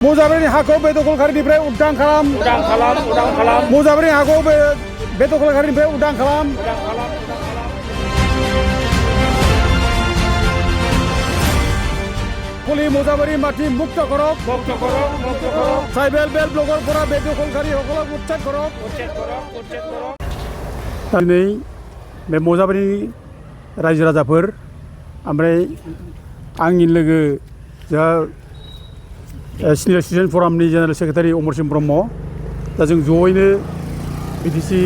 मुजाबरिनि हाखौ बे दखलखारिनिफ्राय उदां खालाम मुजाबरिनि हाखौ बे दखलखारिनिफ्राय उदां खालाम फुलि मुजाबरि माटी मुक्त करक ट्राइबेल बेल्ट ब्लगारफोरा बे दखलखारि हकलक उच्चेद करक दिनै बे मुजाबरिनि रायजो राजाफोर ओमफ्राय आंनि लोगो जा senior citizen फरामनि general secretary अमरसिं Brahma दा जों जयैनो बिटिसि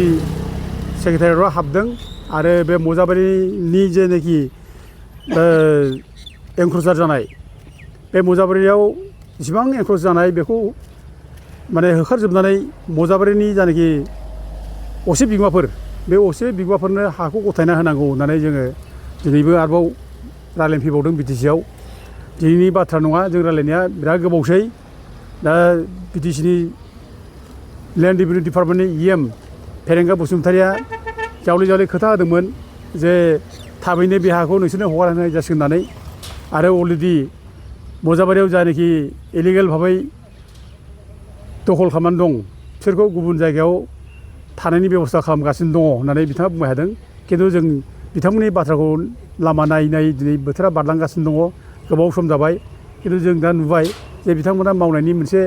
सेक्रेटारियेटआव हाबदों आरो बे मुजाबरिनि जेनाखि एंक्रोचार जानाय बे मुजाबरियाव जेसेबां एंक्रोच जानाय बेखौ माने होखारजोबनानै मुजाबरिनि जानाखि असे बिगोमाफोर बे असे बिगोमाफोरनो हाखौ गथायना होनांगौ होननानै जोङो दिनैबो आरोबाव रायज्लायनो फैबावदों बिटिसिआव दिनैनि बाथ्रा नङा जों रायज्लायनाया बिराद गोबावसै दा बिटिसिनि लेन्ड रेभिनिउ डिपार्टमेन्टनि इएम फेरेंगा बसुमतारिया जावले जावले खोथा होदोंमोन जे थाबैनो बे हाखौ नोंसोरनो हगार होनाय जासिगोन होननानै आरो अलरेडि मुजाबारियाव जायनाखि इलिगेल भाबै दखल खालामनानै दं बिसोरखौ गुबुन जायगायाव थानायनि बेबस्था खालामगासिनो दङ होननानै बिथाङा बुंबाय थादों खिन्थु जों बिथांमोननि बाथ्राखौ लामा नायै नायै दिनै बोथोरा बारलांगासिनो दङ गोबाव सम जाबाय खिन्थु जों दा नुबाय जे बिथांमोना मावनायनि मोनसे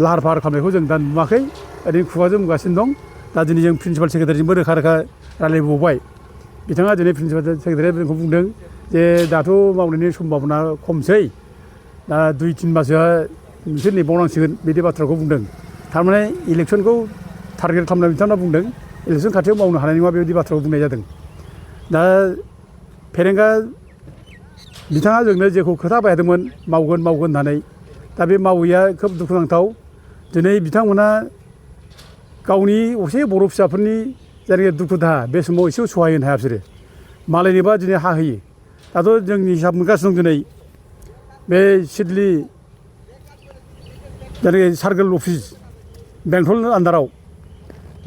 लाहार फाहार खालामनायखौ जों दा नुवाखै ओरैनो खुगाजों बुंगासिनो दं दा दिनै जों प्रिन्सिपाल सेक्रेटारिजोंबो रोखा रोखा रायज्लायबावबाय बिथाङा दिनै प्रिन्सिपाल सेक्रेटारिया जोंखौ बुंदों जे दाथ' मावनायनि सम्भाबना खमसै दा 2-3 मासोआ नोंसोर नेबावनांसिगोन बिदि बाथ्राखौ बुंदों थारमाने इलेक्सनखौ टारगेट खालामनानै बिथांमोना बुंदों इलेक्सन खाथियाव मावनो हानाय नङा बेबायदि बाथ्राखौ बुंनाय जादों दा फेरेंगा बिथाङा जोंनो जेखौ खोथा बायदोंमोन मावगोन होननानै दा बे मावैया खोब दुखुनांथाव दिनै बिथांमोना गावनि असे बर' फिसाफोरनि जायनाखि दुखु दाहा बे समाव एसेबो सहाय होनो हाया बिसोरो मालायनोबा दिनै हा होयो दाथ' जोंनि हिसाब मोनगासिनो दं दिनै बे सिडली जायनाखि सार्कोल अफिस बेंटल आन्दाराव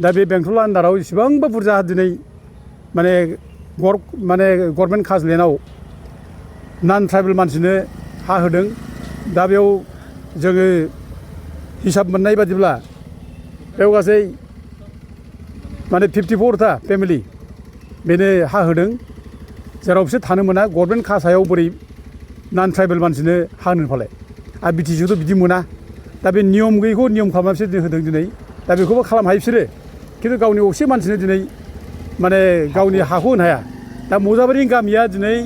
दा बे बेंटल आन्दाराव इसेबांबो बुरजा दिनै माने गभर्नमेन्ट खाजोलेन्डआव नन ट्राइबेल मानसिनो हा होदों दा बेयाव जोङो हिसाब मोननाय बादिब्ला बेयाव गासै माने 54था फेमिलि बेनो हा होदों जेराव बिसोर थानो मोना गभर्नमेन्ट खासायाव बोरै नन ट्राइबेल मानसिनो हा होनो फालाय आरो बिटिसिआवथ' बिदि मोना दा बे नियम गैयैखौ नियम खालामना बिसोर होदों दिनै दा बेखौबो खालामनो हायो बिसोरो खिन्थु गावनि असे मानसिनो दिनै माने गावनि हाखौ होनो हाया दा मुजाबारिनि गामिया दिनै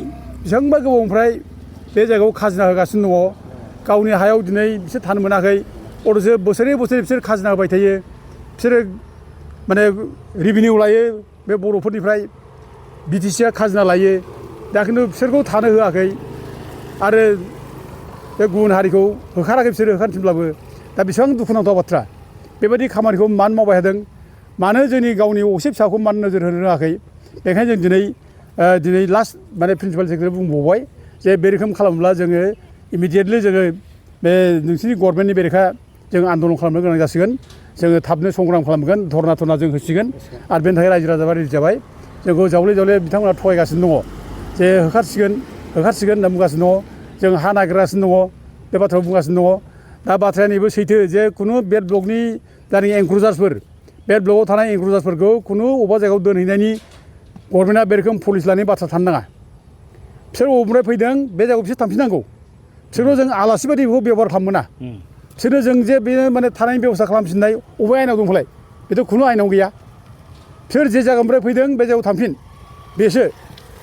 बेसेबांबा गोबावनिफ्राय बे जायगायाव खाजोना होगासिनो दङ गावनि हायाव दिनै बिसोर थानो मोनाखै अथ'सो बोसोरै बिसोर खाजोना होबाय थायो बिसोरो माने रेभिनिउ लायो बे बर'फोरनिफ्राय बिटिसिआ खाजोना लायो दा खिन्थु बिसोरखौ थानो होआखै आरो बे गुबुन हारिखौ होखाराखै बिसोरो होखारफिनब्लाबो दा बेसेबां दुखुनांथाव बाथ्रा बेबायदि खामानिखौ मानो मावबाय थादों मानो जोंनि गावनि असे फिसाखौ मानो नोजोर होनो रोङाखै बेखायनो जों दिनै लास्ट माने प्रिन्सिपाल सेक्रेटारि बुंबावबाय जे बे रोखोम खालामोब्ला जोङो इमिडियेटलि जोङो बे नोंसिनि गभर्नमेन्टनि बेरेखा जों आन्दलन खालामनो गोनां जासिगोन जोङो थाबनो संग्राम खालामगोन धरना जों होसिगोन आरो बेनि थाखाय रायजो राजाफ्रा रेडि जाबाय जोंखौ जावले बिथांमोना थगायगासिनो दङ जे होखारसिगोन होनना बुंगासिनो दङ जों हा नागिरगासिनो दङ बे बाथ्राखौ बुंगासिनो दङ दा बाथ्राया नैबे सैथो जे खुनु बेड ब्लकनि जायनाखि एंक्रोचार्सफोर बेड ब्लकआव थानाय एंक्रोचार्सफोरखौ खुनु अबेबा जायगायाव दोनहैनायनि गभर्नमेन्टआ बे रोखोम पुलिस लानायनि बाथ्रा थानो नाङा बिसोर बबेनिफ्राय फैदों बे जायगायाव बिसोर थांफिननांगौ बिसोरखौ जों आलासि बायदि बेखौ बेबहार खालामनो मोना बिसोरनो जों जे बे माने थानायनि बेबस्था खालामफिननाय अबे आयेनाव दं फालाय बेथ' खुनु आयेनाव गैया बिसोर जे जायगानिफ्राय फैदों बे जायगायाव थांफिन बेसो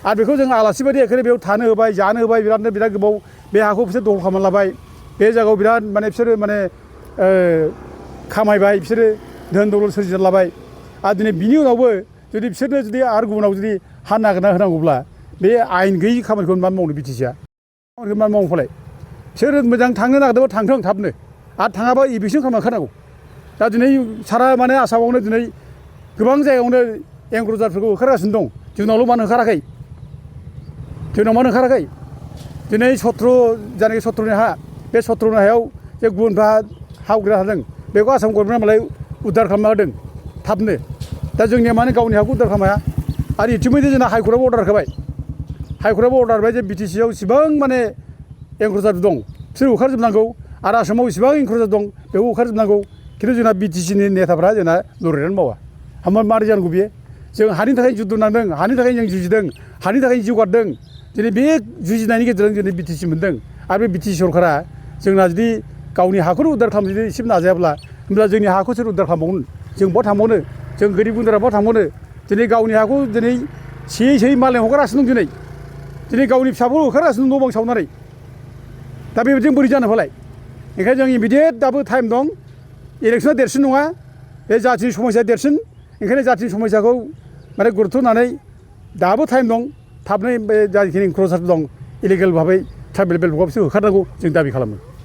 आरो बेखौ जों आलासि बायदि एखेबारे बेयाव थानो होबाय जानो होबाय बिराद गोबाव बे हाखौ बिसोर दखल खालामना लाबाय बे जायगायाव बिराद माने बिसोरो माने खामायबाय बिसोरो धोन दौलत सोरजिना लाबाय आरो दिनै बिनि उनावबो जुदि बिसोरनो जुदि आरो गुबुनाव जुदि हा नागिरना होनांगौब्ला बे आयेन गैयि खामानिखौ मानो मावनो बिटिसिआ खामानिखौ मानो मावनो फालाय बिसोर मोजां थांनो नागिरदोंबा थांथों थाबनो आरो थाङाबा इभिकसन खालामना होखानांगौ दा दिनै सारा माने आसामावनो दिनै गोबां जायगायावनो एंक्रोचारफोरखौ होखारगासिनो दं जोंनावल' मानो होखाराखै दिनै जायनाखि सत्रनि हा बे सत्रनि हायाव जे गुबुनफ्रा हा आवग्रिना थादों बेखौ आसाम गभर्नमेन्टआ मालाय उद्धार खालामना होदों थाबनो दा जोंनिया मानो गावनि हाखौ उद्धार खालामनो हाया आरो इतिमयधे जोंना हाइकर्टआबो अर्डार होबाय जे बिटिसिआव इसिबां माने एंक्रोचार दं बिसोर होखारजोबनांगौ आरो आसामाव इसेबां इनक्लुजार दं बेखौ होखारजोबनांगौ खिन्थु जोंना बिटिसिनि नेताफ्रा जोंना लरेटआनो मावा हामा मारै जानांगौ बियो जों हानि थाखाय जुद्ध नांदों हानि थाखाय जों जुजिदों हानि थाखाय जिउ गारदों दिनै बे जुजिनायनि गेजेरजों दिनै बिटिसि मोनदों आरो बे बिटिसि सरकारा जोंना जुदि गावनि हाखौनो उद्धार खालामनो जुदि एसेबो नाजायाब्ला होमब्ला जोंनि हाखौ सोर उद्धार खालामबावगोन जों बहा थांबावनो जों गोरिब गुन्द्रा बहा थांबावनो दिनै गावनि हाखौ दिनै सेयै सेयै मालायनाव हगारगासिनो दं दिनै गावनि फिसाफोरखौ होखारगासिनो दं न' बां सावनानै दा बेबायदिजों बोरै जानो फालाय ओंखायनो जों इमिडियेट दाबो टाइम दं इलेक्सना देरसिन नङा बे जाथिनि समस्याया देरसिन ओंखायनो जाथिनि समस्याखौ माने गुरुत्थ' होनानै दाबो टाइम दं थाबनो बे जाखिनि इनक्लुजार दं इलिगेल भाबै ट्राइबेल बेल्टखौ बिसोर होखारनांगौ जों दाबि खालामो